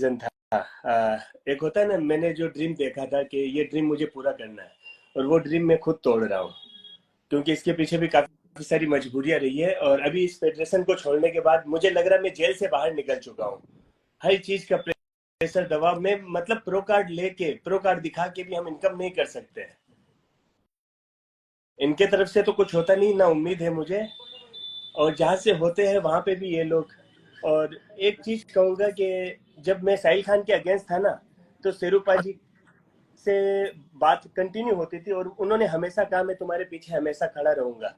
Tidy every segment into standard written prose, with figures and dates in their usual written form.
Reason था। एक होता है ना, मैंने जो ड्रीम देखा था कि ये ड्रीम मुझे पूरा करना है, और वो ड्रीम मैं खुद तोड़ रहा हूँ, क्योंकि इसके पीछे भी काफी सारी मजबूरियां रही है। और अभी इस फेडरेशन को छोड़ने के बाद मुझे लग रहा है मैं जेल से बाहर निकल चुका हूँ। हर चीज का प्रेशर, दबाव में, मतलब प्रो कार्ड लेके, प्रो कार्ड दिखा के भी हम इनकम नहीं कर सकते हैं। इनके तरफ से तो कुछ होता नहीं, ना उम्मीद है मुझे, और जहाँ से होते हैं वहां पे भी ये लोग। और एक चीज कहूंगा कि जब मैं साहिल खान के अगेंस्ट था ना, तो शेरूपा जी से बात कंटिन्यू होती थी, और उन्होंने हमेशा कहा मैं तुम्हारे पीछे हमेशा खड़ा रहूंगा।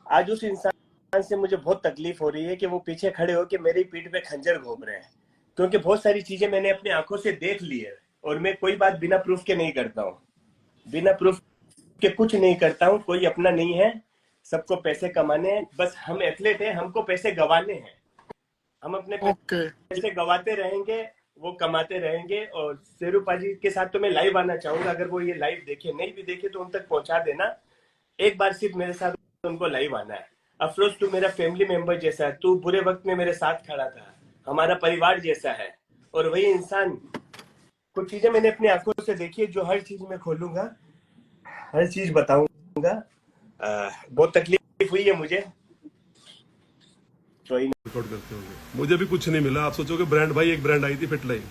आज उस इंसान से मुझे बहुत तकलीफ हो रही है कि वो पीछे खड़े होकर मेरी पीठ पे खंजर घोंप रहे हैं, क्योंकि बहुत सारी चीजें मैंने अपनी आंखों से देख ली है। और मैं कोई बात बिना प्रूफ के नहीं करता हूँ, बिना प्रूफ के कुछ नहीं करता हूँ। कोई अपना नहीं है, सबको पैसे कमाने हैं। बस हम एथलीट हैं, हमको पैसे गंवाने हैं। हम अपने ओके पैसे गंवाते रहेंगे, वो कमाते रहेंगे। और शेरूपा जी के साथ तो मैं लाइव आना चाहूंगा। अगर वो ये लाइव देखे, नहीं भी देखे तो उन तक पहुंचा देना। एक बार सिर्फ मेरे साथ उनको लाइव आना है। अफरोज, तू मेरा फैमिली मेंबर जैसा है, तू बुरे वक्त में मेरे साथ खड़ा था, हमारा परिवार जैसा है। और वही इंसान, कुछ चीजें मैंने अपनी आंखों से देखी है, जो हर चीज में खोलूंगा, हर चीज बताऊंगा। बहुत तकलीफ हुई है मुझे, तो रिकॉर्ड करते होंगे। मुझे भी कुछ नहीं मिला। आप सोचोगे ब्रांड, भाई एक ब्रांड आई थी फिटलाइन,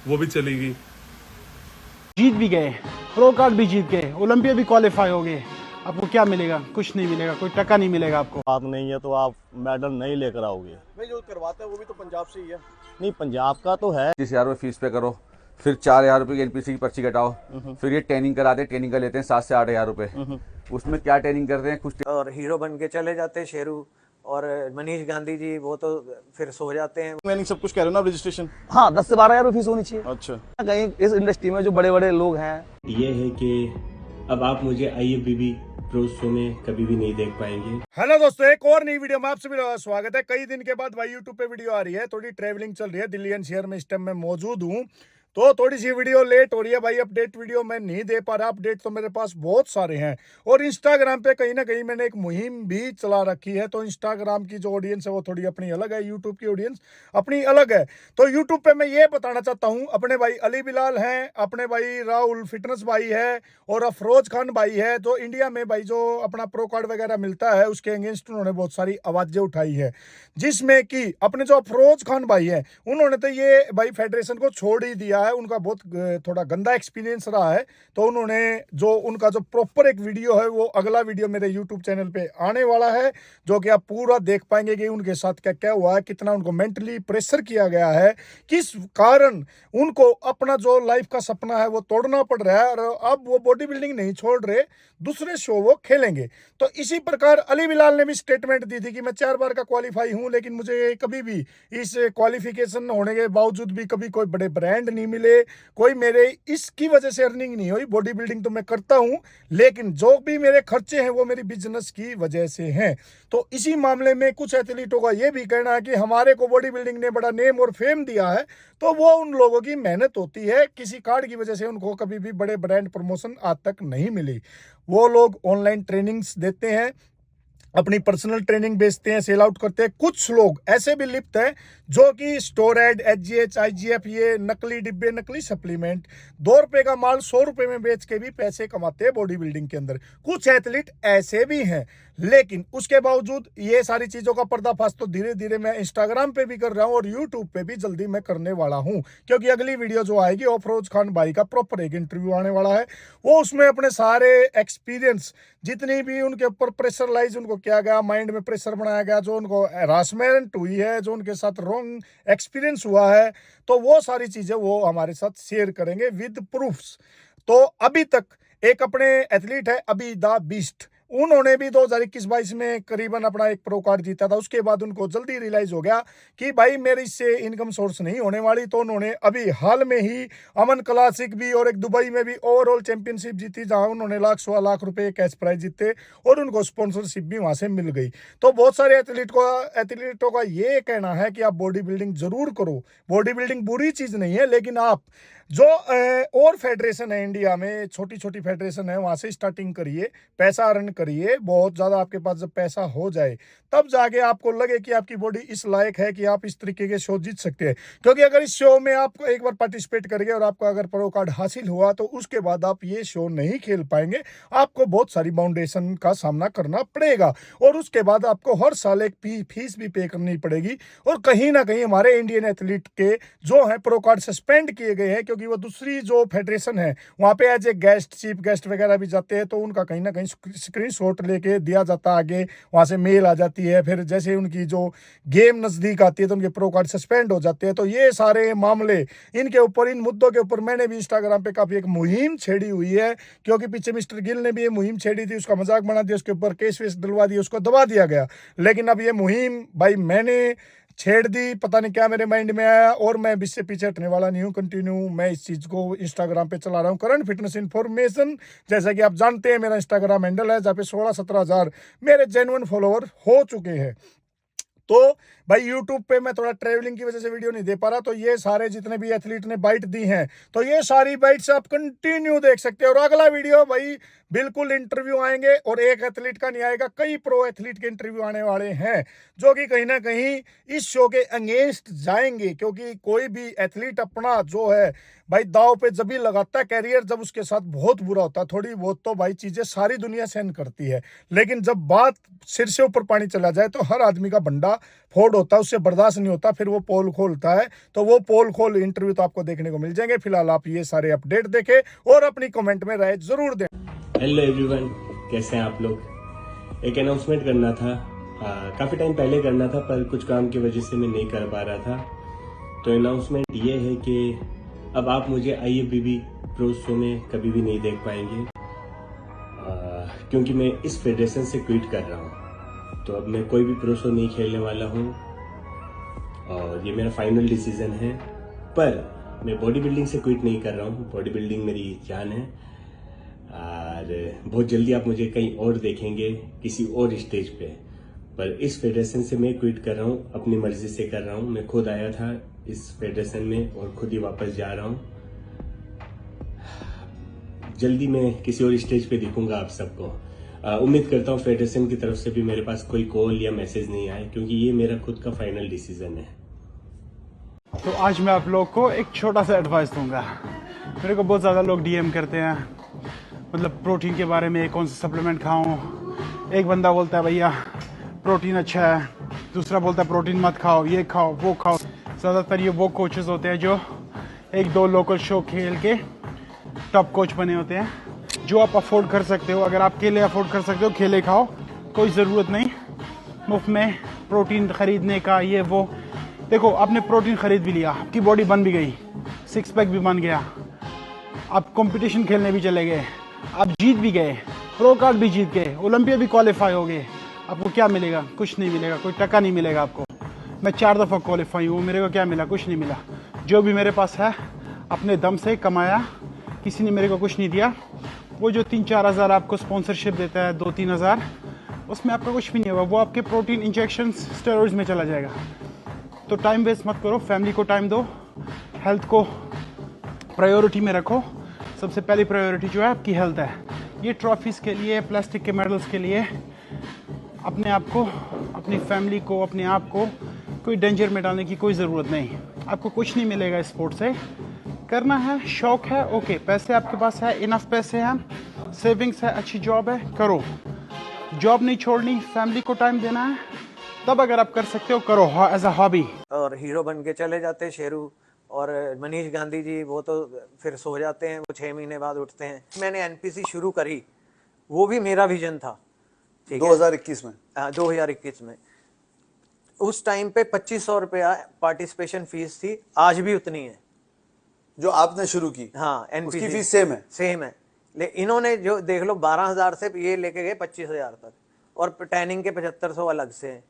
वो भी चली गई। जीत भी गए, प्रो कार्ड भी जीत गए, ओलंपिया भी क्वालिफाई हो गए, आपको क्या मिलेगा? कुछ नहीं मिलेगा, कोई टका नहीं मिलेगा आपको। बात नहीं है तो आप मेडल नहीं लेकर आओगे। नहीं, जो करवाता है वो भी तो पंजाब से ही है। नहीं, पंजाब का तो है। 30,000 रुपये फीस पे करो, फिर 4,000 रुपये की एनपीसी की पर्ची कटाओ, फिर ये ट्रेनिंग कराते हैं, ट्रेनिंग का लेते हैं 7 से 8,000 रुपये। उसमें क्या ट्रेनिंग करते हैं कुछ। और हीरो बन के चले जाते हैं शेरू और मनीष गांधी जी, वो तो फिर सो जाते हैं। मैंने सब कुछ कह रहे हो ना, रजिस्ट्रेशन। हाँ, 10 से 12,000 रुपये फीस होनी चाहिए। अच्छा, कहीं इस इंडस्ट्री में जो बड़े बड़े लोग हैं, ये है कि अब आप मुझे IFBB प्रो शो में कभी भी नहीं देख पाएंगे। हेलो दोस्तों, एक और नई वीडियो में आप सभी का स्वागत है। कई दिन के बाद भाई यूट्यूब पे वीडियो आ रही है। थोड़ी ट्रैवलिंग चल रही है, दिल्ली एनसीआर में इस टाइम मैं मौजूद हूँ, तो थोड़ी सी वीडियो लेट हो रही है भाई। अपडेट वीडियो मैं नहीं दे पा रहा। अपडेट तो मेरे पास बहुत सारे हैं, और इंस्टाग्राम पे कहीं ना कहीं मैंने एक मुहिम भी चला रखी है। तो इंस्टाग्राम की जो ऑडियंस है वो थोड़ी अपनी अलग है, यूट्यूब की ऑडियंस अपनी अलग है। तो यूट्यूब पे मैं ये बताना चाहता हूँ, अपने भाई अली बिलाल हैं, अपने भाई राहुल फिटनेस भाई है, और अफरोज खान भाई है, जो इंडिया में भाई जो अपना प्रो कार्ड वगैरह मिलता है उसके अगेंस्ट उन्होंने बहुत सारी आवाजें उठाई है। जिसमें कि अपने जो अफरोज खान भाई है, उन्होंने तो ये भाई फेडरेशन को छोड़ ही दिया है। उनका बहुत थोड़ा गंदा एक्सपीरियंस रहा है। तो उन्होंने जो उनका जो प्रॉपर एक वीडियो है, वो अगला वीडियो मेरे यूट्यूब चैनल पे आने वाला है, जो कि आप पूरा देख पाएंगे कि उनके साथ क्या क्या हुआ है, कितना उनको मेंटली प्रेशर किया गया है, किस कारण उनको अपना जो लाइफ का सपना है वो तोड़ना पड़ रहा है, और अब वो बॉडी बिल्डिंग नहीं छोड़ रहे, दूसरे शो वो खेलेंगे। तो इसी प्रकार अली बिलाल ने भी स्टेटमेंट दी थी कि मैं 4 बार का क्वालिफाई हूं, लेकिन मुझे कभी भी इस क्वालिफिकेशन होने के बावजूद भी कभी कोई बड़े ब्रांड नहीं मिले, कोई मेरे इसकी वजह से अर्निंग नहीं हुई। बॉडी बिल्डिंग तो मैं करता हूं, लेकिन जो भी मेरे खर्चे हैं वो मेरी बिजनेस की वजह से हैं। तो इसी मामले में कुछ एथलीटों का ये भी कहना है कि हमारे को बॉडी बिल्डिंग ने बड़ा नेम और फेम दिया है, तो वो उन लोगों की मेहनत होती है, किसी कार्ड की वजह से उनको कभी भी बड़े ब्रांड प्रमोशन आज तक नहीं मिली। वो लोग ऑनलाइन ट्रेनिंग्स देते हैं, अपनी पर्सनल ट्रेनिंग बेचते हैं, सेल आउट करते हैं। कुछ लोग ऐसे भी लिप्त हैं जो कि स्टोरेड, HGH, IGF, ये नकली डिब्बे, नकली सप्लीमेंट, 2 रुपए का माल 100 रुपए में बेच के भी पैसे कमाते हैं बॉडी बिल्डिंग के अंदर। कुछ एथलीट ऐसे भी हैं, लेकिन उसके बावजूद ये सारी चीजों का पर्दाफाश तो धीरे धीरे मैं इंस्टाग्राम पे भी कर रहा हूँ, और यूट्यूब पे भी जल्दी मैं करने वाला हूँ, क्योंकि अगली वीडियो जो आएगी अफरोज खान भाई का प्रॉपर एक इंटरव्यू आने वाला है। वो उसमें अपने सारे एक्सपीरियंस, जितनी भी उनके ऊपर प्रेशरलाइज उनको किया गया, माइंड में प्रेशर बनाया गया, जो उनको हरासमेंट हुई है, जो उनके साथ रॉन्ग एक्सपीरियंस हुआ है, तो वो सारी चीजें वो हमारे साथ शेयर करेंगे विद प्रूफ्स। तो अभी तक एक अपने एथलीट है अभी द बीस्ट, उन्होंने भी 2021-22 में करीबन अपना एक प्रो कार्ड जीता था। उसके बाद उनको जल्दी रियलाइज हो गया कि भाई मेरी इससे इनकम सोर्स नहीं होने वाली, तो उन्होंने अभी हाल में ही अमन क्लासिक भी और एक दुबई में भी ओवरऑल चैंपियनशिप जीती, जहां उन्होंने लाख 1.25 लाख रुपए कैश प्राइज जीते, और उनको स्पॉन्सरशिप भी वहां से मिल गई। तो बहुत सारे एथलीटों का ये कहना है कि आप बॉडी बिल्डिंग जरूर करो, बॉडी बिल्डिंग बुरी चीज नहीं है, लेकिन आप जो और फेडरेशन है इंडिया में, छोटी छोटी फेडरेशन है, वहां से स्टार्टिंग करिए, पैसा अर्न करिए, बहुत ज़्यादा आपके पास जब पैसा हो जाए तब जाके आपको लगे कि आपकी बॉडी इस लायक है कि आप इस तरीके के शो जीत सकते हैं। क्योंकि अगर इस शो में आप एक बार पार्टिसिपेट करेंगे और आपका अगर प्रो कार्ड हासिल हुआ तो उसके बाद आप ये शो नहीं खेल पाएंगे, आपको बहुत सारी बाउंडेशन का सामना करना पड़ेगा और उसके बाद आपको हर साल एक फीस भी पे करनी पड़ेगी। और कहीं ना कहीं हमारे इंडियन एथलीट के जो है प्रो कार्ड सस्पेंड किए गए हैं, क्योंकि वो दूसरी जो फेडरेशन है वहाँ पे as a guest, chief guest वगैरह भी जाते हैं, तो उनका कहीं ना कहीं स्क्रीनशॉट लेके दिया जाता है, आगे वहाँ से मेल आ जाती है, फिर जैसे उनकी जो गेम नज़दीक आती है तो उनके प्रो कार्ड सस्पेंड हो जाते हैं। तो ये सारे मामले इनके ऊपर, इन मुद्दों के ऊपर मैंने भी इंस्टाग्राम पे काफ़ी एक मुहिम छेड़ी हुई है, क्योंकि पीछे मिस्टर गिल ने भी ये मुहिम छेड़ी थी, उसका मजाक बना दिया, उसके ऊपर केस वेस डलवा दिया, उसको दबा दिया गया। लेकिन अब ये मुहिम भाई मैंने छेड़ दी, पता नहीं क्या मेरे माइंड में आया, और मैं इससे पीछे हटने वाला नहीं हूँ। कंटिन्यू मैं इस चीज़ को इंस्टाग्राम पे चला रहा हूँ, करंट फिटनेस इन्फॉर्मेशन। जैसा कि आप जानते हैं मेरा इंस्टाग्राम हैंडल है, जहाँ पे 16-17 हज़ार मेरे जेन्युइन फॉलोअर हो चुके हैं। तो भाई यूट्यूब पे मैं थोड़ा ट्रैवलिंग की वजह से वीडियो नहीं दे पा रहा, तो ये सारे जितने भी एथलीट ने बाइट दी हैं तो ये सारी बाइट्स आप कंटिन्यू देख सकते हैं। और अगला वीडियो भाई बिल्कुल इंटरव्यू आएंगे, और एक एथलीट का नहीं आएगा, कई प्रो एथलीट के इंटरव्यू आने वाले हैं जो कि कहीं ना कहीं इस शो के अगेंस्ट जाएंगे। क्योंकि कोई भी एथलीट अपना जो है भाई दाव पे जब भी लगाता है कैरियर, जब उसके साथ बहुत बुरा होता है, थोड़ी बहुत तो भाई चीजें सारी दुनिया सहन करती है, लेकिन जब बात सिर से ऊपर पानी चला जाए तो हर आदमी का बंडा फोड़ होता है, उससे बर्दाश्त नहीं होता, फिर वो पोल खोलता है। तो वो पोल खोल इंटरव्यू तो आपको देखने को मिल जाएंगे। फिलहाल आप ये सारे अपडेट देखें और अपनी कमेंट में राय जरूर दें। हेलो एवरीवन, कैसे हैं आप लोग। एक अनाउंसमेंट करना था, काफ़ी टाइम पहले करना था, पर कुछ काम की वजह से मैं नहीं कर पा रहा था। तो अनाउंसमेंट ये है कि अब आप मुझे IFBB प्रो शो में कभी भी नहीं देख पाएंगे, क्योंकि मैं इस फेडरेशन से क्विट कर रहा हूँ। तो अब मैं कोई भी प्रो शो नहीं खेलने वाला हूँ और ये मेरा फाइनल डिसीजन है। पर मैं बॉडी बिल्डिंग से क्विट नहीं कर रहा हूँ, बॉडी बिल्डिंग मेरी जान है। और बहुत जल्दी आप मुझे कहीं और देखेंगे, किसी और स्टेज पे। पर इस फेडरेशन से मैं क्विट कर रहा हूँ, अपनी मर्जी से कर रहा हूँ। मैं खुद आया था इस फेडरेशन में और खुद ही वापस जा रहा हूँ। जल्दी मैं किसी और स्टेज पे दिखूंगा आप सबको। उम्मीद करता हूँ फेडरेशन की तरफ से भी मेरे पास कोई कॉल या मैसेज नहीं आए, क्योंकि ये मेरा खुद का फाइनल डिसीजन है। तो आज मैं आप लोग को एक छोटा सा एडवाइस दूंगा। मेरे को बहुत ज़्यादा लोग DM करते हैं, मतलब प्रोटीन के बारे में, कौन सा सप्लीमेंट खाऊं। एक बंदा बोलता है भैया प्रोटीन अच्छा है, दूसरा बोलता है प्रोटीन मत खाओ, ये खाओ वो खाओ। ज़्यादातर ये वो कोचेस होते हैं जो 1-2 लोकल शो खेल के टॉप कोच बने होते हैं, जो आप अफोर्ड कर सकते हो। अगर आप केले अफोर्ड कर सकते हो, केले खाओ, कोई ज़रूरत नहीं मुफ्त में प्रोटीन खरीदने का, ये वो। देखो आपने प्रोटीन खरीद भी लिया, आपकी बॉडी बन भी गई, 6 पैक भी बन गया, आप कंपटीशन खेलने भी चले गए, आप जीत भी गए, प्रो कार्ड भी जीत गए, ओलंपिया भी क्वालिफाई हो गए। आपको क्या मिलेगा? कुछ नहीं मिलेगा, कोई टका नहीं मिलेगा आपको। मैं 4 दफ़ा क्वालिफाई हूँ, मेरे को क्या मिला? कुछ नहीं मिला। जो भी मेरे पास है अपने दम से कमाया, किसी ने मेरे को कुछ नहीं दिया। वो जो 3-4 हज़ार आपको स्पॉन्सरशिप देता है, 2-3 हज़ार, उसमें आपका कुछ भी नहीं होगा, वो आपके प्रोटीन इंजेक्शन स्टेरॉइड्स में चला जाएगा। तो टाइम वेस्ट मत करो, फैमिली को टाइम दो, हेल्थ को प्रायोरिटी में रखो। सबसे पहली प्रायोरिटी जो है आपकी हेल्थ है। ये ट्रॉफीज़ के लिए, प्लास्टिक के मेडल्स के लिए अपने आप को, अपनी फैमिली को, अपने आप को कोई डेंजर में डालने की कोई ज़रूरत नहीं। आपको कुछ नहीं मिलेगा इस स्पोर्ट से। करना है, शौक है, ओके, पैसे आपके पास है, इनफ पैसे हैं, सेविंग्स है, अच्छी जॉब है, करो। जॉब नहीं छोड़नी, फैमिली को टाइम देना है, तब अगर आप कर सकते हो करो एज अ हॉबी। और हीरो बन के चले जाते शेरू और मनीष गांधी जी, वो तो फिर सो जाते हैं, वो 6 महीने बाद उठते हैं। मैंने NPC शुरू करी, वो भी मेरा विजन था, ठीक है, 2021 में। 2021 में। उस टाइम पे 2500 रुपया पार्टिसिपेशन फीस थी, आज भी उतनी है जो आपने शुरू की। हाँ, NPC उसकी फीस सेम है। सेम है। इन्होंने जो देख लो 12,000 से ये लेके गए 25,000 तक, और ट्रेनिंग के 7500 अलग से हैं।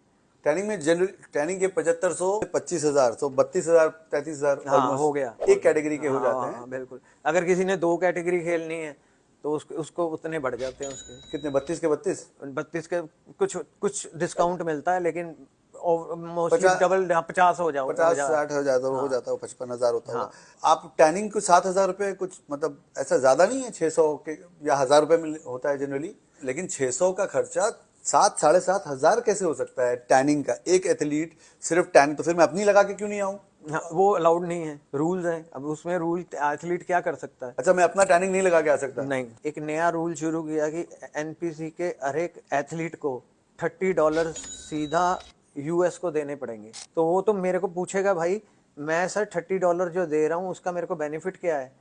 ट्रेनिंग में जनरल ट्रेनिंग के 7500, 25,000, तो 32,000, 33,000 हाँ, हो गया। एक कैटेगरी के हो जाते हैं। हाँ, बिल्कुल। अगर किसी ने 2 कैटेगरी खेलनी है तो उसको उतने बढ़ जाते हैं उसके। कितने? 32 के 32? 32 के कुछ डिस्काउंट मिलता है, लेकिन मोस्टली 50 डबल 50 हो जाओ 50-60 हो जाता हो जाता है, 55,000 होता है। आप टैनिंग को 7,000 रुपए कुछ मतलब ऐसा ज्यादा नहीं है, 600 के या 1,000 रुपए में होता है जनरली, लेकिन 600 का खर्चा 7-7,500 कैसे हो सकता है टैनिंग का? एक एथलीट सिर्फ टैनिंग, तो फिर मैं अपनी लगा के क्यों नहीं आऊं? हाँ, वो अलाउड नहीं है, रूल्स हैं। अब उसमें रूल एथलीट क्या कर सकता है? अच्छा, मैं अपना टैनिंग नहीं लगा के आ सकता? नहीं, एक नया रूल शुरू किया कि एनपीसी के हर एक एथलीट को $30 सीधा यूएस को देने पड़ेंगे। तो वो तो मेरे को पूछेगा, भाई मैं सर $30 जो दे रहा हूँ उसका मेरे को बेनिफिट क्या है?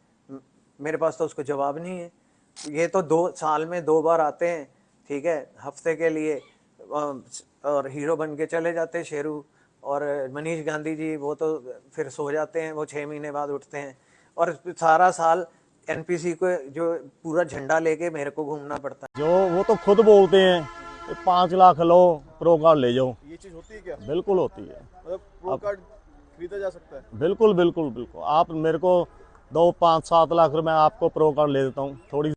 मेरे पास तो उसको जवाब नहीं है। ये तो 2 साल में 2 बार आते हैं, ठीक है, हफ्ते के लिए, और हीरो बन के चले जाते हैं शेरू। और मनीष गांधी जी वो तो फिर सो जाते हैं, वो 6 महीने बाद उठते हैं। और सारा साल एनपीसी को जो पूरा झंडा लेके मेरे को घूमना पड़ता है। जो वो तो खुद बोलते हैं 5 लाख लो, प्रो कार्ड ले जाओ। ये चीज होती है क्या? बिल्कुल होती है। मतलब प्रो कार्ड खरीदा जा सकता है? बिल्कुल बिल्कुल बिल्कुल। आप मेरे को 2-5-7 लाख रुपए आपको प्रो कार्ड ले देता हूँ। थोड़ी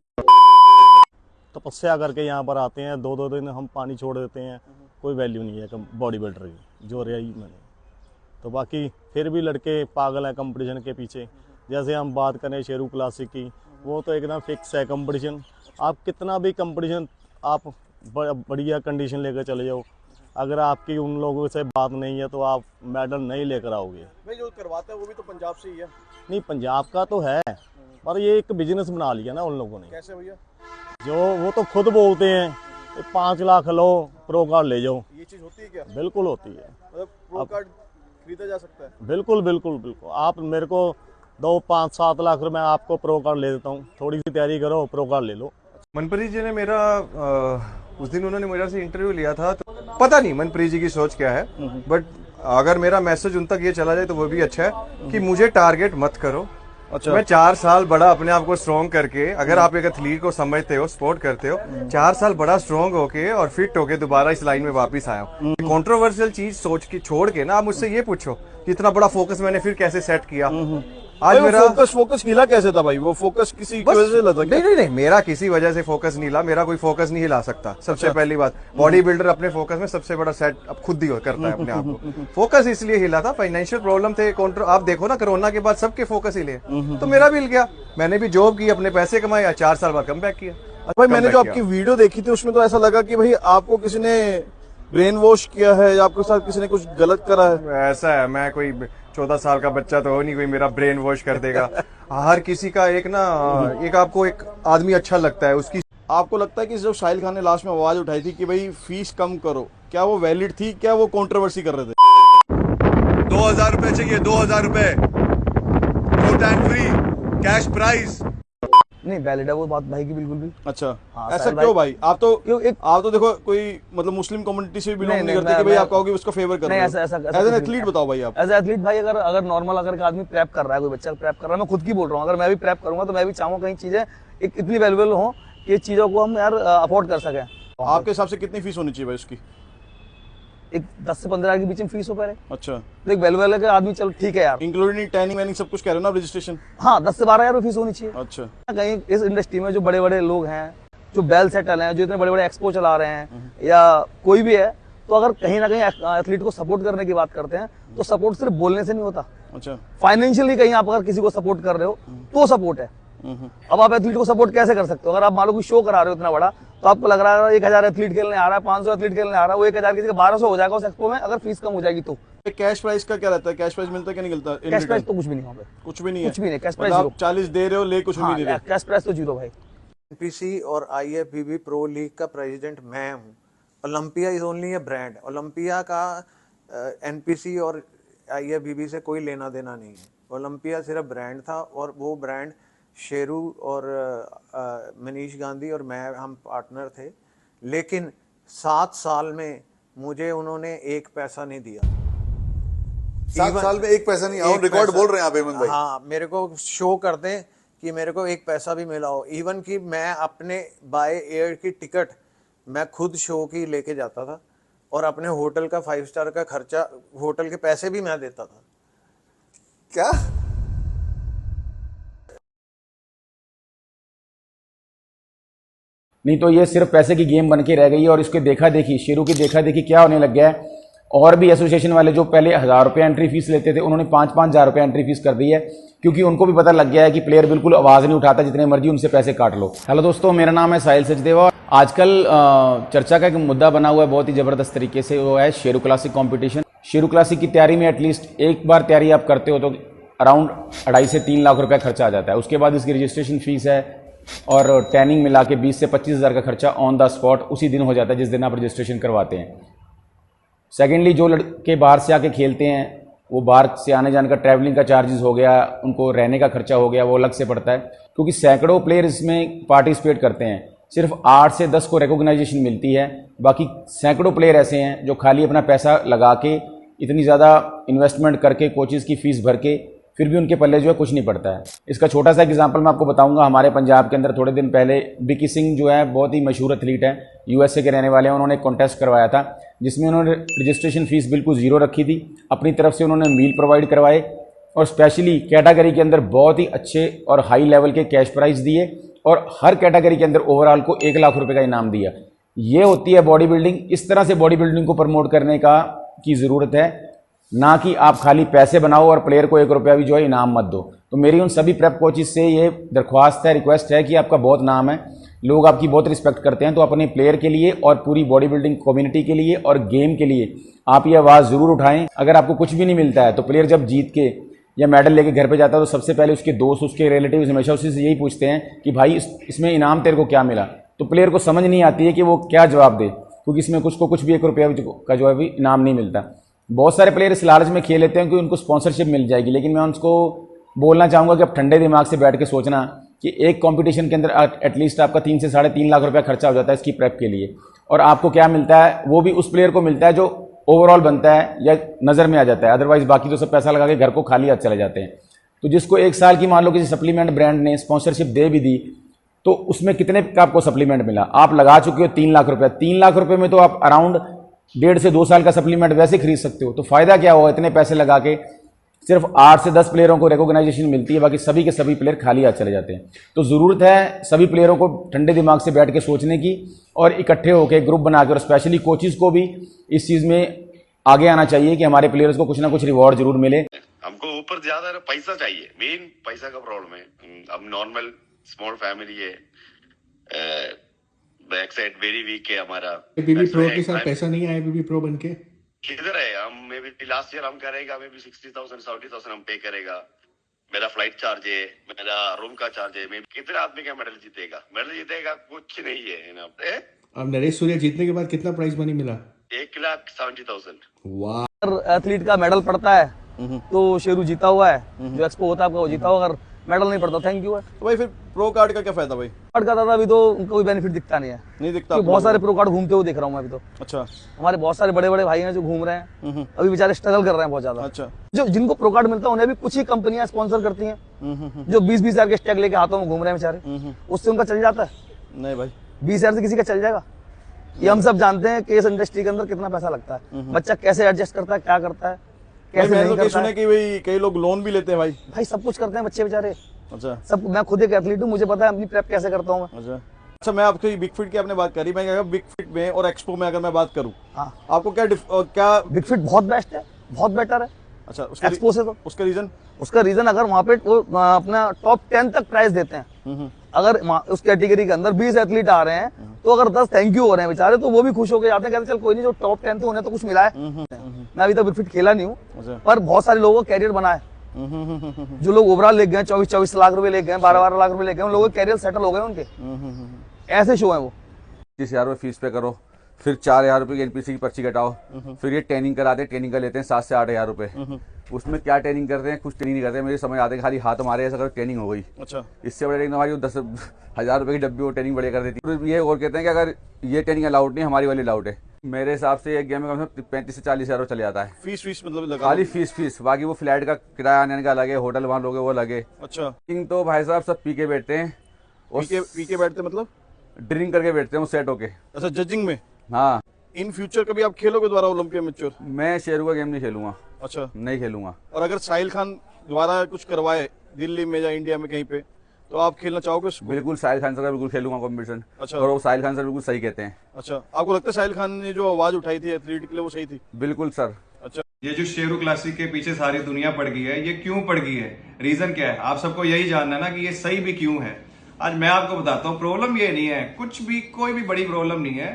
तपस्या करके यहाँ पर आते हैं, 2-2 दिन हम पानी छोड़ देते हैं, कोई वैल्यू नहीं है बॉडी बिल्डर की जो रही मैंने। तो बाकी फिर भी लड़के पागल हैं कंपटीशन के पीछे। जैसे हम बात करें शेरू क्लासिक की, वो तो एकदम फिक्स है कंपटीशन। आप कितना भी कंपटीशन आप बढ़िया कंडीशन लेकर चले जाओ, अगर आपकी उन लोगों से बात नहीं है तो आप मेडल नहीं लेकर आओगे। भाई जो करवाता है वो भी तो पंजाब से ही है। नहीं, पंजाब का तो है, पर ये एक बिजनेस बना लिया ना उन लोगों ने। कैसे भैया? जो वो तो खुद बोलते हैं 5 लाख लो, प्रो कार्ड ले जाओ। ये चीज होती है क्या? बिल्कुल होती है। मतलब प्रो कार्ड खरीदा जा सकता है? बिल्कुल बिल्कुल बिल्कुल। आप मेरे को 2-5-7 लाख रुपए आपको प्रो कार्ड ले देता हूँ, थोड़ी सी तैयारी करो, प्रो कार्ड ले लो। मनप्रीत जी ने मेरा उस दिन उन्होंने मेरा से इंटरव्यू लिया था, तो पता नहीं मनप्रीत जी की सोच क्या है, बट अगर मेरा मैसेज उन तक ये चला जाए तो वो भी अच्छा है कि मुझे टारगेट मत करो। अच्छा। मैं 4 साल बड़ा अपने आप को स्ट्रॉन्ग करके, अगर आप एक एथलीट को समझते हो, सपोर्ट करते हो, 4 साल बड़ा स्ट्रॉन्ग होके और फिट होके दोबारा इस लाइन में वापस आया हूँ। कंट्रोवर्शियल चीज सोच के छोड़ के ना आप मुझसे ये पूछो कि इतना बड़ा फोकस मैंने फिर कैसे सेट किया। आज मेरा फोकस हिला कैसे था भाई? वो फोकस किसी की वजह से लगा? नहीं, मेरा किसी वजह से फोकस नहीं हिला, मेरा कोई फोकस नहीं हिला सकता। सबसे पहली बात, बॉडी बिल्डर अपने फोकस में सबसे बड़ा सेट अब खुद ही करता है अपने आप को। फोकस इसलिए हिला था, फाइनेंशियल प्रॉब्लम थे, आप देखो ना कोरोना के बाद सबके फोकस हिले, तो मेरा भी हिल गया। मैंने भी जॉब की, अपने पैसे कमाए, 4 साल बाद कम बैक किया। भाई मैंने जो आपकी वीडियो देखी थी उसमें तो ऐसा लगा कि भाई आपको किसी ने ब्रेन वॉश किया है या आपके साथ किसी ने कुछ गलत करा है। ऐसा है, मैं कोई 14 साल का बच्चा तो हो नहीं कोई मेरा ब्रेन वॉश कर देगा। हर किसी का एक आपको एक आदमी अच्छा लगता है उसकी। आपको लगता है कि जो साहिल खान ने लास्ट में आवाज उठाई थी कि भाई फीस कम करो, क्या वो वैलिड थी? क्या वो कंट्रोवर्सी कर रहे थे? 2,000 रुपए चाहिए, 2,000 रुपए फ्री कैश प्राइस। नहीं वैलिड है वो बात भाई की बिल्कुल भी। अच्छा हाँ, ऐसा साहिल क्यों भाई? आप तो देखो कोई मतलब मुस्लिम कम्युनिटी से बिलोंग नहीं करते कि भाई आप कहोगे उसका फेवर कर रहे हो। एज एन एथलीट बताओ भाई आप। एज एथलीट भाई अगर नॉर्मल अगर एक आदमी प्रेप कर रहा है, कोई बच्चा प्रेप कर रहा है, मैं खुद की बोल रहा हूँ, अगर मैं भी प्रेप करूंगा तो मैं भी चाहूंगा कहीं चीजें इतनी वैल्यूएबल हो कि इस चीजों को हम यार अफोर्ड कर सकें। आपके हिसाब से कितनी फीस होनी चाहिए भाई उसकी? एक 10 से 15 के बीच में फीस हो पा रहे। अच्छा, तो एक वैल्यूएबल का आदमी चलो ठीक है यार, इंक्लूडिंग टैनिंग वैनिंग सब कुछ कह रहे हो ना, रजिस्ट्रेशन? हाँ 10 से 12 हज़ार फीस होनी चाहिए। अच्छा, कहीं इस इंडस्ट्री में जो बड़े बड़े लोग हैं, जो बेल सेटल हैं, जो इतने बड़े बड़े एक्सपो चला रहे हैं या कोई भी है, तो अगर कहीं ना कहीं एथलीट को सपोर्ट करने की बात करते हैं तो सपोर्ट सिर्फ बोलने से नहीं होता। अच्छा, फाइनेंशियली कहीं आप अगर किसी को सपोर्ट कर रहे हो तो सपोर्ट है। अब आप एथलीट को सपोर्ट कैसे कर सकते हो? अगर आप मान लो कोई शो करा रहे हो इतना बड़ा, तो आपको लग रहा है 1000 एथलीट खेलने आ रहा है, 500 एथलीट खेलने आ रहा है, वो 1000 किसी का 1200 हो जाएगा उस एक्सपो में अगर फीस कम हो जाएगी तो। कैश प्राइस का क्या रहता है? कैश प्राइस मिलता है क्या नहीं मिलता? कैश प्राइस तो कुछ भी नहीं वहाँ पे, कुछ भी नहीं है, कुछ भी नहीं। कैश प्राइस आप 40 दे रहे हो, ले कुछ भी नहीं रहे। कैश प्राइस तो जीरो भाई। एनपीसी और आईएफबीबी प्रो लीग का प्रेसिडेंट मैं हूँ। Olympia is only A brand. Olympia का एनपीसी और आईएफबीबी से कोई लेना देना नहीं है। ओलंपिया सिर्फ ब्रांड था और वो ब्रांड शेरू और मनीष गांधी और मैं हम पार्टनर थे, लेकिन 7 साल में मुझे उन्होंने 1 पैसा नहीं दिया। 7 साल में 1 पैसा नहीं? और रिकॉर्ड बोल रहे हैं आप हेमंत भाई। हाँ, मेरे को शो कर दें कि मेरे को 1 पैसा भी मिला हो। इवन कि मैं अपने बाय एयर की टिकट मैं खुद शो की लेके जाता था और अपने होटल का 5 स्टार का खर्चा, होटल के पैसे भी मैं देता था। क्या? नहीं तो ये सिर्फ पैसे की गेम बन के रह गई है और इसके देखा देखी शेरू की देखा देखी क्या होने लग गया है और भी एसोसिएशन वाले जो पहले 1000 रुपये एंट्री फीस लेते थे, उन्होंने 5-5 हज़ार रुपये एंट्री फीस कर दी है, क्योंकि उनको भी पता लग गया है कि प्लेयर बिल्कुल आवाज़ नहीं उठाता, जितने मर्जी उनसे पैसे काट लो। हेलो दोस्तों, मेरा नाम है साहिल सचदेवा। आजकल चर्चा का एक मुद्दा बना हुआ है बहुत ही ज़बरदस्त तरीके से, वो है Sheru classic competition. Sheru classic की तैयारी में एटलीस्ट एक बार तैयारी आप करते हो तो अराउंड 2.5 से 3 लाख रुपए खर्चा आ जाता है। उसके बाद इसकी रजिस्ट्रेशन फीस है और ट्रेनिंग मिला के 20 से 25 हज़ार का खर्चा ऑन द स्पॉट उसी दिन हो जाता है जिस दिन आप रजिस्ट्रेशन करवाते हैं। सेकेंडली, जो लड़के बाहर से आके खेलते हैं, वो बाहर से आने जाने का ट्रैवलिंग का चार्जेस हो गया, उनको रहने का खर्चा हो गया, वो अलग से पड़ता है, क्योंकि सैकड़ों प्लेयर इसमें पार्टिसिपेट करते हैं। सिर्फ 8 से 10 को रिकॉग्नाइजेशन मिलती है, बाकी सैकड़ों प्लेयर ऐसे हैं जो खाली अपना पैसा लगा के, इतनी ज़्यादा इन्वेस्टमेंट करके, कोचेज़ की फ़ीस भर के, फिर भी उनके पल्ले जो है कुछ नहीं पड़ता है। इसका छोटा सा एग्जांपल मैं आपको बताऊंगा। हमारे पंजाब के अंदर थोड़े दिन पहले विकी सिंह जो है, बहुत ही मशहूर एथलीट है, यूएसए के रहने वाले हैं, उन्होंने एक कॉन्टेस्ट करवाया था जिसमें उन्होंने रजिस्ट्रेशन फीस बिल्कुल ज़ीरो रखी थी। अपनी तरफ से उन्होंने मील प्रोवाइड करवाए और स्पेशली कैटेगरी के अंदर बहुत ही अच्छे और हाई लेवल के कैश प्राइज दिए और हर कैटेगरी के अंदर ओवरऑल को 1 लाख रुपये का इनाम दिया। ये होती है बॉडी बिल्डिंग। इस तरह से बॉडी बिल्डिंग को प्रमोट करने की ज़रूरत है, ना कि आप खाली पैसे बनाओ और प्लेयर को 1 रुपया भी जो है इनाम मत दो। तो मेरी उन सभी प्रेप कोचेस से ये दरख्वास्त है, रिक्वेस्ट है कि आपका बहुत नाम है, लोग आपकी बहुत रिस्पेक्ट करते हैं, तो अपने प्लेयर के लिए और पूरी बॉडी बिल्डिंग कम्युनिटी के लिए और गेम के लिए आप ये आवाज़ ज़रूर उठाएं। अगर आपको कुछ भी नहीं मिलता है तो प्लेयर जब जीत के या मेडल लेके घर पे जाता है तो सबसे पहले उसके दोस्त, उसके रिलेटिव्स हमेशा उसी से यही पूछते हैं कि भाई इसमें इनाम तेरे को क्या मिला। तो प्लेयर को समझ नहीं आती है कि वो क्या जवाब दे, क्योंकि इसमें कुछ भी 1 रुपया का जो है भी इनाम नहीं मिलता। बहुत सारे प्लेयर इस लालच में खेल लेते हैं कि उनको स्पॉन्सरशिप मिल जाएगी, लेकिन मैं उनको बोलना चाहूँगा कि आप ठंडे दिमाग से बैठ के सोचना कि एक कंपटीशन के अंदर एटलीस्ट आपका 3 से 3.5 लाख रुपया खर्चा हो जाता है इसकी प्रेप के लिए, और आपको क्या मिलता है वो भी उस प्लेयर को मिलता है जो ओवरऑल बनता है या नज़र में आ जाता है। अदरवाइज बाकी तो सब पैसा लगा के घर को खाली हाथ चले जाते हैं। तो जिसको 1 साल की मान लो किसी सप्लीमेंट ब्रांड ने स्पॉन्सरशिप दे भी दी तो उसमें कितने का आपको सप्लीमेंट मिला? आप लगा चुके हो 3 लाख रुपया। 3 लाख रुपये में तो आप अराउंड 1.5 से 2 साल का सप्लीमेंट वैसे खरीद सकते हो। तो फायदा क्या होगा? इतने पैसे लगा के सिर्फ 8 से 10 प्लेयरों को रिकॉग्नाइजेशन मिलती है, बाकी सभी के सभी प्लेयर खाली हाथ चले जाते हैं। तो ज़रूरत है सभी प्लेयरों को ठंडे दिमाग से बैठ के सोचने की और इकट्ठे होकर ग्रुप बना के, और स्पेशली कोचेस को भी इस चीज़ में आगे आना चाहिए कि हमारे प्लेयर्स को कुछ ना कुछ रिवॉर्ड जरूर मिले। हमको ऊपर ज्यादा पैसा चाहिए, मेन पैसा का प्रॉब्लम है। अब नॉर्मल स्मॉल फैमिली है, बैक साइड वेरी वीक है हमारा। बीबी प्रो के साथ पैसा नहीं आया, बीबी प्रो बनके किधर है? हम मे बी लास्ट ईयर हम करेगा, मे बी 60,000 70,000 हम पे करेगा। मेरा फ्लाइट चार्ज है, मेरा रूम का चार्ज है। मैं कितने आदमी का मेडल जीतेगा? मेडल जीतेगा कुछ नहीं है। अब नरेश सूर्या जीतने के बाद कितना प्राइज मनी मिला? 1,70,000। वाह। अगर एथलीट का मेडल पड़ता है तो शेरू जीता हुआ है, जो एक्सपो होता है आपका वो जीता हुआ। अगर मेडल नहीं पड़ता थैंक यू है। तो भाई फिर प्रो कार्ड का क्या फायदा भाई? कार्ड का दादा अभी तो उनको कोई बेनिफिट दिखता नहीं है। नहीं दिखता? बहुत सारे प्रो कार्ड घूमते हुए देख रहा हूँ मैं अभी तो। अच्छा। हमारे बहुत सारे बड़े बड़े भाई हैं जो घूम रहे हैं, अभी बेचारे स्ट्रगल कर रहे हैं बहुत ज्यादा। अच्छा। जो जिनको प्रो कार्ड मिलता है उन्हें भी कुछ ही कंपनियां स्पॉन्सर करती हैं, जो 20-20 हजार के स्टैग लेके हाथों में घूम रहे हैं बेचारे, उससे उनका चल जाता है? नहीं भाई, 20 हजार से किसी का चल जाएगा? ये हम सब जानते हैं कि इस इंडस्ट्री के अंदर कितना पैसा लगता है, बच्चा कैसे एडजस्ट करता है, क्या करता है, कैसे नहीं करता है। सुने कि भाई कई लोग लोन भी लेते हैं भाई सब कुछ करते हैं बच्चे बेचारे। अच्छा। सब, मैं खुद एक एथलीट हूँ, मुझे पता है अपनी प्रेप कैसे करता हूँ मैं। अच्छा, मैं आपको बिग फिट की आपने बात करी, मैं बिग फिट में और एक्सपो में अगर मैं बात करूँ, हाँ, आपको क्या बिग फिट बहुत बेस्ट है, बहुत बेटर है। अच्छा, एक्सपो से तो उसका रीजन अगर वहाँ पे वो अपना टॉप 10 तक प्राइस देते हैं, अगर उस कैटेगरी के अंदर 20 एथलीट आ रहे हैं तो अगर 10 थैंक यू हो रहे हैं बेचारे, तो वो भी खुश होकर जाते हैं, कहते चल कोई नहीं, जो टॉप 10 थे उन्हें तो कुछ मिला है। मैं अभी तक बिग फिट खेला नहीं हूँ, पर बहुत सारे लोगों का कैरियर बना है। जो लोग ओवरऑल ले गए 24-24 लाख रुपए ले गए, 12-12 लाख रुपए ले गए, उन लोगों के कैरियर सेटल हो गए उनके। ऐसे शो है वो। 30,000 रुपये फीस पे करो, फिर 4,000 रुपये की एनपीसी की पर्ची कटाओ, फिर ये ट्रेनिंग कराते हैं, ट्रेनिंग का लेते हैं 7 से 8,000 रुपये। उसमें क्या ट्रेनिंग करते हैं? कुछ ट्रेनिंग नहीं करते हैं। मेरे समझ आते हैं खाली हाथ मारे, ऐसा कर ट्रेनिंग हो गई। अच्छा। इससे बड़े ट्रेनिंग हमारी 10,000 रुपये की डब्बी वो ट्रेनिंग बढ़िया कर देती है। ये और कहते हैं कि अगर ये ट्रेनिंग अलाउड नहीं, हमारी वाली अलाउड है। मेरे हिसाब से एक गेम में कम से कम 35 से 40,000 चले जाता है। फीस मतलब खाली फीस, बाकी वो फ्लैट का किराया आने का अलग है, होटल वहाँ लोगे वो अलग है। अच्छा। तो भाई साहब सब पी के बैठते हैं, पी के बैठते मतलब ड्रिंक करके बैठते हैं वो सेट होके। अच्छा, जजिंग में? हाँ। इन फ्यूचर कभी आप खेलोगे दोबारा ओलंपिया मैच्योर? मैं शेरू का गेम नहीं खेलूंगा। अच्छा। नहीं खेलूंगा। और अगर साहिल खान द्वारा कुछ करवाए दिल्ली में या इंडिया में कहीं पे, तो आप खेलना चाहोगे उसको? बिल्कुल साहिल खान सर का बिल्कुल खेलूंगा कॉम्पिटिशन। अच्छा। और वो साहिल खान सर बिल्कुल सही कहते हैं। अच्छा, आपको लगता है साहिल खान ने जो आवाज उठाई थी एथलीट के लिए वो सही थी? बिल्कुल सर। अच्छा, ये जो शेरू क्लासिक के पीछे सारी दुनिया पड़ गई है, ये क्यों पड़ गई है, रीजन क्या है, आप सबको यही जानना है ना कि ये सही भी क्यों है। आज मैं आपको बताता हूँ, प्रॉब्लम ये नहीं है कुछ भी, कोई भी बड़ी प्रॉब्लम नहीं है।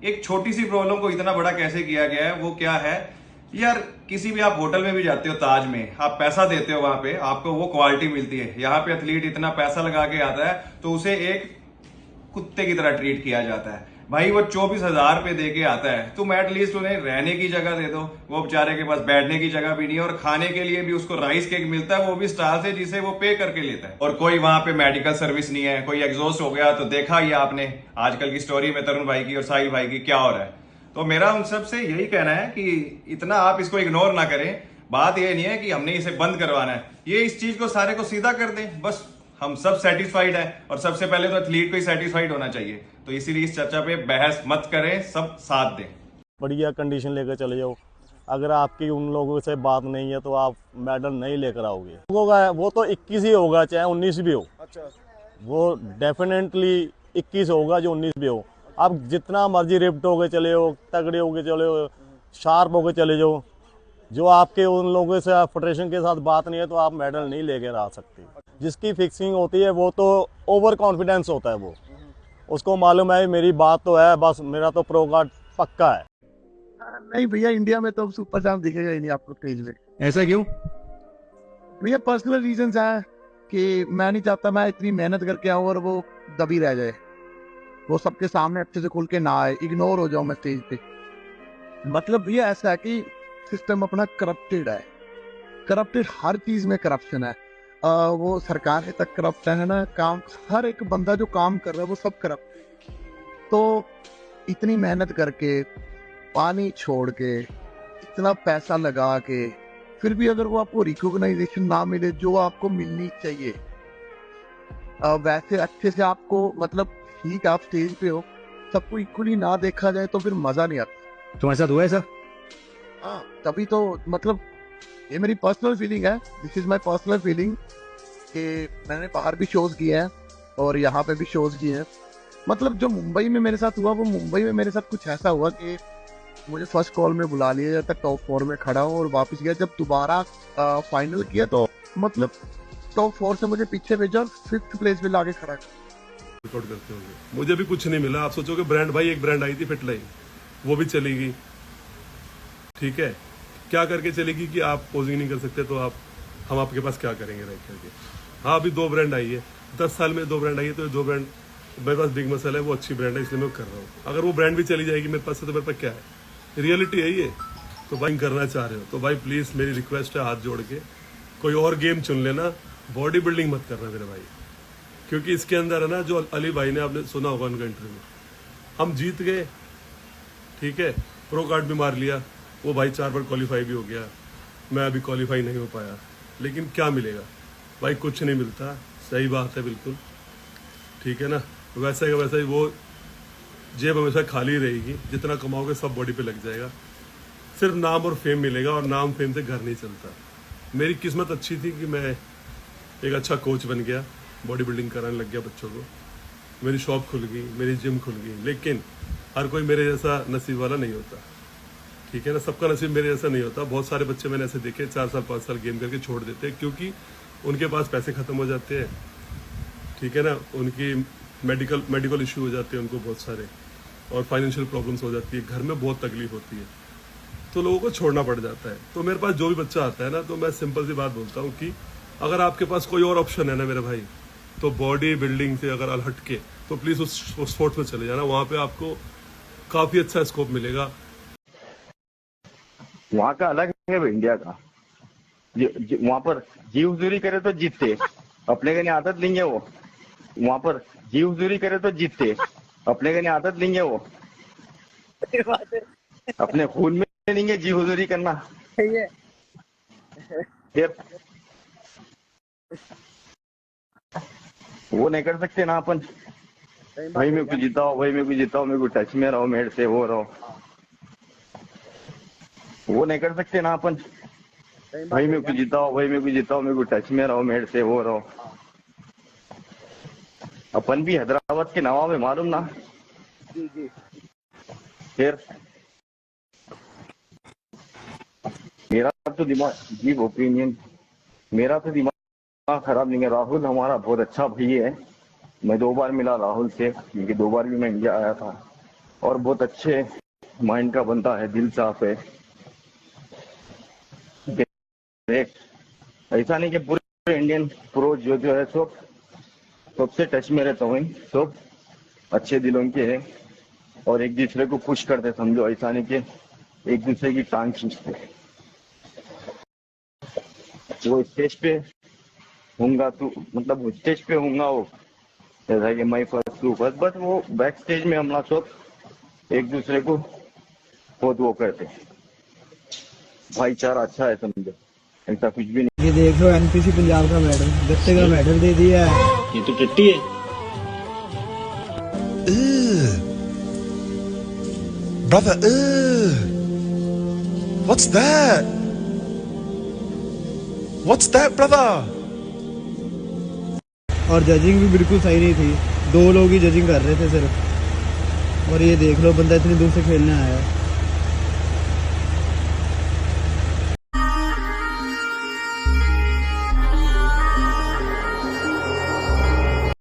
एक छोटी सी प्रॉब्लम को इतना बड़ा कैसे किया गया है, वो क्या है यार, किसी भी आप होटल में भी जाते हो, ताज में आप पैसा देते हो, वहां पे आपको वो क्वालिटी मिलती है। यहाँ पे एथलीट इतना पैसा लगा के आता है तो उसे एक कुत्ते की तरह ट्रीट किया जाता है। भाई वो 24,000 रुपए दे के आता है, तुम एटलीस्ट उन्हें रहने की जगह दे दो। वो बेचारे के पास बैठने की जगह भी नहीं है, और खाने के लिए भी उसको राइस केक मिलता है, वो भी स्टार से, जिसे वो पे करके लेता है। और कोई वहां पे मेडिकल सर्विस नहीं है। कोई एग्जॉस्ट हो गया तो देखा ही आपने आजकल की स्टोरी में तरुण भाई की और साहिल भाई की क्या हो रहा है। तो मेरा उन सब से यही कहना है कि इतना आप इसको इग्नोर ना करें। बात ये नहीं है कि हमने इसे बंद करवाना है, ये इस चीज को सारे को सीधा कर दें, बस हम सब सेटिस्फाइड है। और सबसे पहले तो एथलीट को ही सेटिस्फाइड होना चाहिए। तो इसीलिए इस चर्चा पे बहस मत करें, सब साथ दें। बढ़िया कंडीशन लेकर चले जाओ। अगर आपकी उन लोगों से बात नहीं है तो आप मेडल नहीं लेकर आओगे। लोगों का वो तो 21 ही होगा, चाहे 19 भी हो। अच्छा, वो डेफिनेटली 21 होगा जो 19 भी हो। आप जितना मर्जी रिप्ट होके चले हो, तगड़े होके चले हो, शार्प होके चले जाओ, जो आपके उन लोगों से फेडरेशन के साथ बात नहीं है तो आप मेडल नहीं लेकर आ सकते। जिसकी फिक्सिंग होती है वो तो ओवर कॉन्फिडेंस होता है, वो उसको मालूम है मेरी बात तो है, बस मेरा तो प्रो कार्ड पक्का है। नहीं भैया, इंडिया में तो सुपर चांप दिखेगा ही नहीं आपको स्टेज में। ऐसा क्यों? भैया पर्सनल रीजंस हैं कि मैं नहीं चाहता मैं इतनी मेहनत करके आऊँ और वो दबी रह जाए, वो सबके सामने अच्छे से खुल के ना आए, इग्नोर हो जाऊँ मैं स्टेज पे। मतलब भैया ऐसा है कि सिस्टम अपना करप्टेड है, करप्टेड हर चीज में करप्शन है। वो सरकार तक करप्ट है ना, काम हर एक बंदा जो काम कर रहा है वो सब करप्ट। तो इतनी मेहनत करके, पानी छोड़ के, इतना पैसा लगा के, फिर भी अगर वो आपको रिकॉग्नाइजेशन ना मिले जो आपको मिलनी चाहिए, वैसे अच्छे से आपको, मतलब ठीक आप स्टेज पे हो, सबको इक्वली ना देखा जाए तो फिर मजा नहीं आता। तुम्हारे साथ हुआ ऐसा? हाँ, तभी तो मतलब ये मेरी पर्सनल फीलिंग है, this is my personal feeling कि मैंने बाहर भी शोज किए हैं और यहाँ पे भी शोज किए हैं। मतलब जो मुंबई में मेरे साथ हुआ, वो मुंबई में मेरे साथ कुछ ऐसा हुआ कि मुझे फर्स्ट कॉल में बुला लिया, जब तक टॉप 4 में खड़ा हूँ और वापस गया। जब दोबारा फाइनल किया तो मतलब टॉप 4 से मुझे पीछे भेजा और 5th प्लेस पे लाके खड़ा। रिकॉर्ड करते होंगे, मुझे भी कुछ नहीं मिला। आप सोचोगे ब्रांड भाई, एक ब्रांड आई थी फिटलाई, वो भी चली गई। ठीक है, क्या करके चलेगी कि आप पोजिंग नहीं कर सकते तो हम आपके पास क्या करेंगे रह करके। हाँ, अभी 2 ब्रांड आई है, 10 साल में 2 ब्रांड आई है, तो 2 ब्रांड मेरे पास बिग मसल है, वो अच्छी ब्रांड है, इसलिए मैं कर रहा हूँ। अगर वो ब्रांड भी चली जाएगी मेरे पास से तो मेरे पास क्या है, रियलिटी है ये। तो भाई करना चाह रहे हो तो भाई प्लीज मेरी रिक्वेस्ट है, हाथ जोड़ के कोई और गेम चुन लेना, बॉडी बिल्डिंग मत करना मेरे भाई। क्योंकि इसके अंदर है ना, जो अली भाई ने, आपने सुना होगा उनका इंटरव्यू, हम जीत गए, ठीक है, प्रो कार्ड भी मार लिया, वो भाई 4 बार क्वालिफाई भी हो गया, मैं अभी क्वालिफाई नहीं हो पाया, लेकिन क्या मिलेगा भाई? कुछ नहीं मिलता, सही बात है बिल्कुल, ठीक है ना। वैसे का वैसा ही वो जेब हमेशा खाली रहेगी, जितना कमाओगे सब बॉडी पे लग जाएगा, सिर्फ नाम और फेम मिलेगा, और नाम फेम से घर नहीं चलता। मेरी किस्मत अच्छी थी कि मैं एक अच्छा कोच बन गया, बॉडी बिल्डिंग कराने लग गया बच्चों को, मेरी शॉप खुल गई, मेरी जिम खुल गई। लेकिन हर कोई मेरे जैसा नसीब वाला नहीं होता, ठीक है ना, सबका नसीब मेरे जैसा नहीं होता। बहुत सारे बच्चे मैंने ऐसे देखे 4 साल 5 साल गेम करके छोड़ देते हैं, क्योंकि उनके पास पैसे खत्म हो जाते हैं, ठीक है ना, उनकी मेडिकल इशू हो जाते हैं उनको बहुत सारे, और फाइनेंशियल प्रॉब्लम्स हो जाती है, घर में बहुत तकलीफ होती है, तो लोगों को छोड़ना पड़ जाता है। तो मेरे पास जो भी बच्चा आता है ना, तो मैं सिंपल सी बात बोलता हूँ कि अगर आपके पास कोई और ऑप्शन है ना मेरे भाई, तो बॉडी बिल्डिंग से अगर हट के, तो प्लीज़ उस स्पोर्ट्स में चले जाना, वहाँ पे आपको काफ़ी अच्छा स्कोप मिलेगा। वहाँ का अलग है इंडिया का, वहाँ पर जीव हजूरी करे तो जीतते, अपने का नहीं आदत नहीं है वो। वहाँ पर जीव हजूरी करे तो जीतते, अपने का नहीं आदत नहीं है वो। अपने खून में नहीं है जीव हजूरी करना, वो नहीं कर सकते ना अपन। भाई मेरे को जिताओ, भाई मेरे को जिताओ, मेरे को टच में रहो, मेरे से वो रहो, वो नहीं कर सकते ना अपन। भाई मेरे को जिताओ, भाई मेरे को जिताओ, मेरे को टच में रहो, मेरे से वो रहो। अपन भी हैदराबाद के नवाब है, मालूम ना? जी जी। फिर मेरा तो दिमाग, जी ओपिनियन, मेरा तो दिमाग खराब नहीं है। राहुल हमारा बहुत अच्छा भाई है, मैं 2 बार मिला राहुल से, क्योंकि 2 बार भी मैं इंडिया आया था, और बहुत अच्छे माइंड का बंदा है, दिल साफ है। देख, ऐसा नहीं कि पूरे इंडियन प्रो जो है सबसे टच में रहता हूँ, सब अच्छे दिलों के हैं और एक दूसरे को पुश करते, समझो। ऐसा नहीं कि एक दूसरे की टांग खींचते। वो स्टेज पे होऊंगा, तू मतलब स्टेज पे होऊंगा वो, जैसा कि मैं फर्स्ट टू फर्स्ट, बट वो बैक स्टेज में हम लोग सब एक दूसरे को बहुत वो करते। भाईचारा अच्छा है, समझो, ऐसा कुछ भी नहीं। ये देख लो एनपीसी पंजाब का मेडल, गत्ते का मेडल दे दिया है। ये तो टट्टी है। Brother, what's that? What's that, brother? और जजिंग भी बिल्कुल सही नहीं थी, 2 लोग ही जजिंग कर रहे थे सिर्फ। और ये देख लो, बंदा इतनी दूर से खेलने आया है।